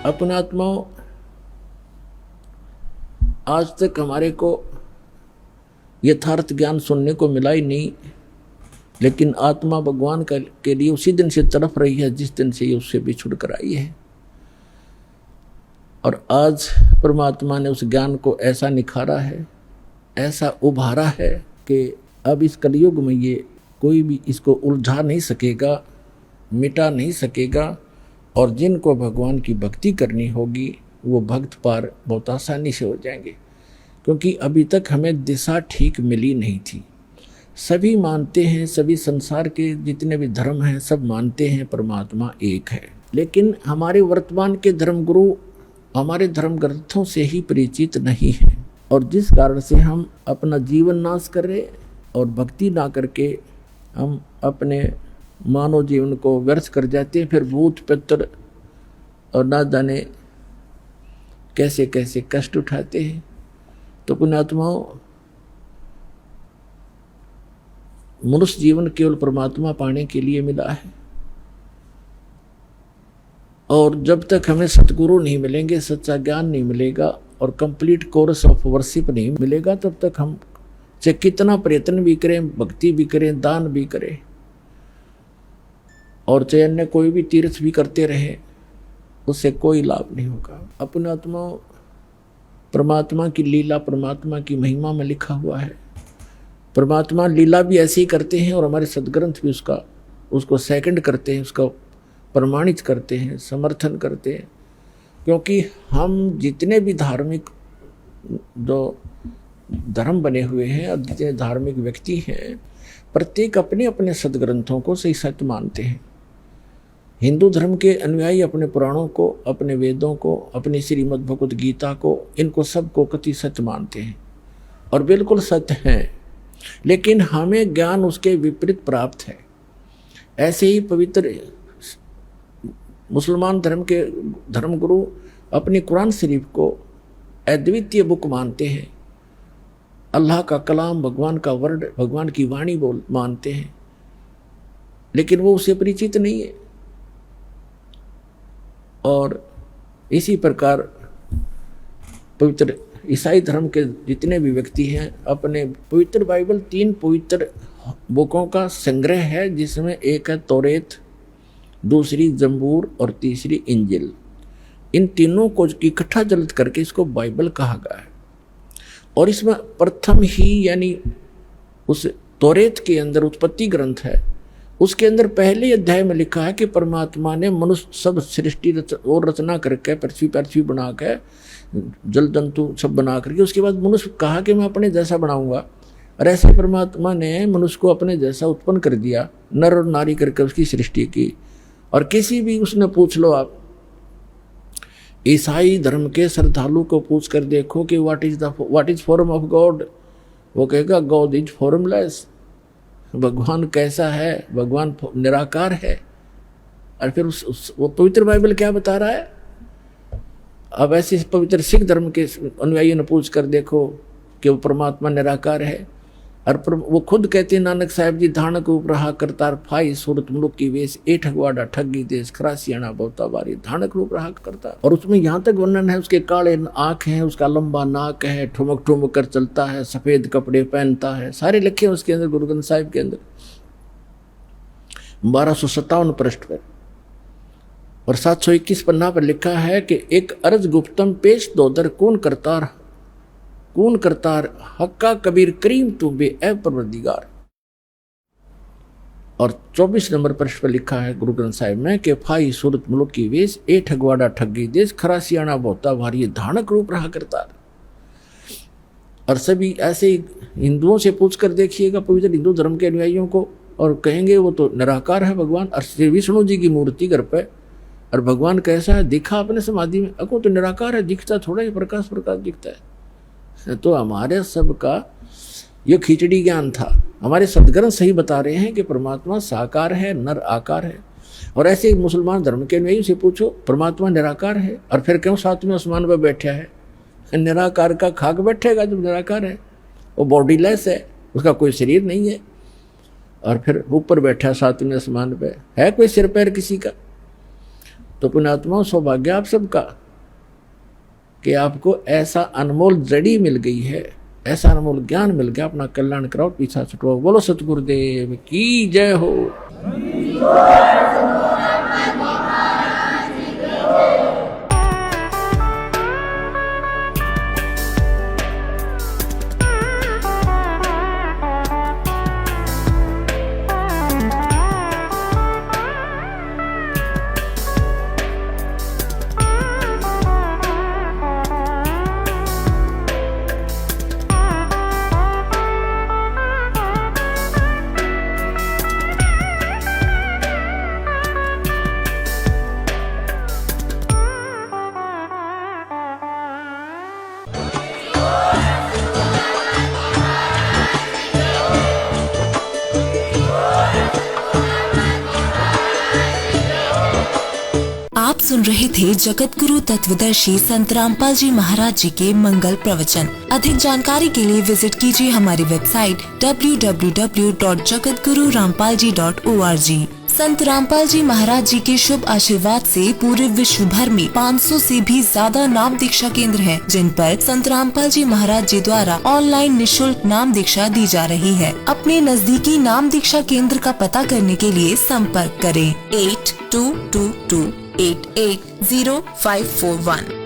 अपना आत्माओं, आज तक हमारे को यथार्थ ज्ञान सुनने को मिला ही नहीं, लेकिन आत्मा भगवान के लिए उसी दिन से तड़प रही है जिस दिन से ये उससे बिछुड़ कर आई है। और आज परमात्मा ने उस ज्ञान को ऐसा निखारा है, ऐसा उभारा है कि अब इस कलयुग में ये कोई भी इसको उलझा नहीं सकेगा, मिटा नहीं सकेगा। और जिनको भगवान की भक्ति करनी होगी वो भक्त पार बहुत आसानी से हो जाएंगे, क्योंकि अभी तक हमें दिशा ठीक मिली नहीं थी। सभी मानते हैं, सभी संसार के जितने भी धर्म हैं सब मानते हैं परमात्मा एक है, लेकिन हमारे वर्तमान के धर्मगुरु हमारे धर्म ग्रंथों से ही परिचित नहीं हैं, और जिस कारण से हम अपना जीवन नाश कर रहे और भक्ति ना करके हम अपने मानव जीवन को व्यर्थ कर जाते हैं। फिर भूत पितर और ना जाने कैसे कैसे कष्ट उठाते हैं। तो पुण्यात्माओं, मनुष्य जीवन केवल परमात्मा पाने के लिए मिला है, और जब तक हमें सतगुरु नहीं मिलेंगे, सच्चा ज्ञान नहीं मिलेगा और कंप्लीट कोर्स ऑफ वर्शिप नहीं मिलेगा, तब तक हम चाहे कितना प्रयत्न भी करें, भक्ति भी करें, दान भी करें और चाहे अन्य कोई भी तीर्थ भी करते रहे, उससे कोई लाभ नहीं होगा। अपने आत्मा परमात्मा की लीला, परमात्मा की महिमा में लिखा हुआ है। परमात्मा लीला भी ऐसे ही करते हैं और हमारे सदग्रंथ भी उसको सेकंड करते हैं, उसका प्रमाणित करते हैं, समर्थन करते हैं। क्योंकि हम जितने भी धार्मिक जो धर्म बने हुए हैं और जितने धार्मिक व्यक्ति हैं, प्रत्येक अपने अपने सदग्रंथों को सही सत्य मानते हैं। हिंदू धर्म के अनुयायी अपने पुराणों को, अपने वेदों को, अपनी श्रीमद् भगवत गीता को, इनको सबको कति सत्य मानते हैं और बिल्कुल सत्य हैं, लेकिन हमें ज्ञान उसके विपरीत प्राप्त है। ऐसे ही पवित्र मुसलमान धर्म के धर्मगुरु अपनी कुरान शरीफ को अद्वितीय बुक मानते हैं, अल्लाह का कलाम, भगवान का वर्ड, भगवान की वाणी मानते हैं, लेकिन वो उससे परिचित नहीं है। और इसी प्रकार पवित्र ईसाई धर्म के जितने भी व्यक्ति हैं, अपने पवित्र बाइबल 3 पवित्र बुकों का संग्रह है, जिसमें एक है तौरेत, दूसरी जंबूर और तीसरी इंजिल। इन तीनों को इकट्ठा जल्द करके इसको बाइबल कहा गया है। और इसमें प्रथम ही यानी उस तौरेत के अंदर उत्पत्ति ग्रंथ है, उसके अंदर पहले अध्याय में लिखा है कि परमात्मा ने मनुष्य सब सृष्टि और रचना करके पृथ्वी बना के, जल जंतु सब बना करके, उसके बाद मनुष्य कहा कि मैं अपने जैसा बनाऊंगा। और ऐसे परमात्मा ने मनुष्य को अपने जैसा उत्पन्न कर दिया, नर और नारी करके उसकी सृष्टि की। और किसी भी उसने पूछ लो, आप ईसाई धर्म के श्रद्धालु को पूछ कर देखो कि what is form of God, वो कहेगा गॉड इज फॉर्मलेस। भगवान कैसा है? भगवान निराकार है। और फिर वो पवित्र बाइबल क्या बता रहा है? अब ऐसे पवित्र सिख धर्म के अनुयायियों ने पूछ कर देखो कि वो परमात्मा निराकार है। और वो खुद कहते हैं, नानक साहब जी, धानक रूप रहा करतार फाई सूरत मुलुक की वेश, ए ठगवाड़ा ठगी देश खरासियाना बहुता बारी, धानक रूप रहा करता। और उसमें यहाँ तक वर्णन है, उसके काले आँख हैं, उसका लंबा नाक है, ठुमक ठुमक कर चलता है, सफेद कपड़े पहनता है, सारे लिखे हैं उसके अंदर, गुरु ग्रंथ साहिब के अंदर 1257 पृष्ठ पर। और 721 पन्ना पर लिखा है कि एक अर्ज गुप्तम पेश दोदर कौन करतार हक्का कबीर करीम तू बे ऐ परवरदिगार। और 24 नंबर पृष्ठ पर लिखा है गुरु ग्रंथ साहिब में कि फाई सूरत मुलुक की वेश, ए ठगवाड़ा ठगी देश खरासियाना बहुता भारी, धानक रूप रहा करतार। और सभी ऐसे हिंदुओं से पूछ कर देखिएगा, पवित्र हिंदू धर्म के अनुयायियों को, और कहेंगे वो तो निराकार है भगवान। और श्री विष्णु जी की मूर्ति घर पे, और भगवान कैसा है? दिखा अपने समाधि में, अको तो निराकार है, दिखता थोड़ा ही प्रकाश दिखता है। तो हमारे सबका ये खिचड़ी ज्ञान था। हमारे सदग्रंथ सही बता रहे हैं कि परमात्मा साकार है, नर आकार है। और ऐसे मुसलमान धर्म के अनुयायी से पूछो, परमात्मा निराकार है, और फिर क्यों 7वें आसमान पर बैठा है? निराकार का खाक बैठेगा जब निराकार है? वो बॉडीलेस है, उसका कोई शरीर नहीं है, और फिर ऊपर बैठा 7वें आसमान पे, है कोई सिर पैर किसी का? तो पुण्यात्माओं, सौभाग्य आप सबका कि आपको ऐसा अनमोल जड़ी मिल गई है, ऐसा अनमोल ज्ञान मिल गया। अपना कल्याण कराओ, पीछा छुटवाओ। बोलो सतगुरुदेव की जय हो। आप सुन रहे थे जगत गुरु तत्वदर्शी संत रामपाल जी महाराज जी के मंगल प्रवचन। अधिक जानकारी के लिए विजिट कीजिए हमारी वेबसाइट www.jagatgururampalji.org। संत रामपाल जी महाराज जी के शुभ आशीर्वाद से पूरे विश्व भर में 500 से भी ज्यादा नाम दीक्षा केंद्र हैं, जिन पर संत रामपाल जी महाराज जी द्वारा ऑनलाइन निशुल्क नाम दीक्षा दी जा रही है। अपने नजदीकी नाम दीक्षा केंद्र का पता करने के लिए संपर्क करें 8222880541।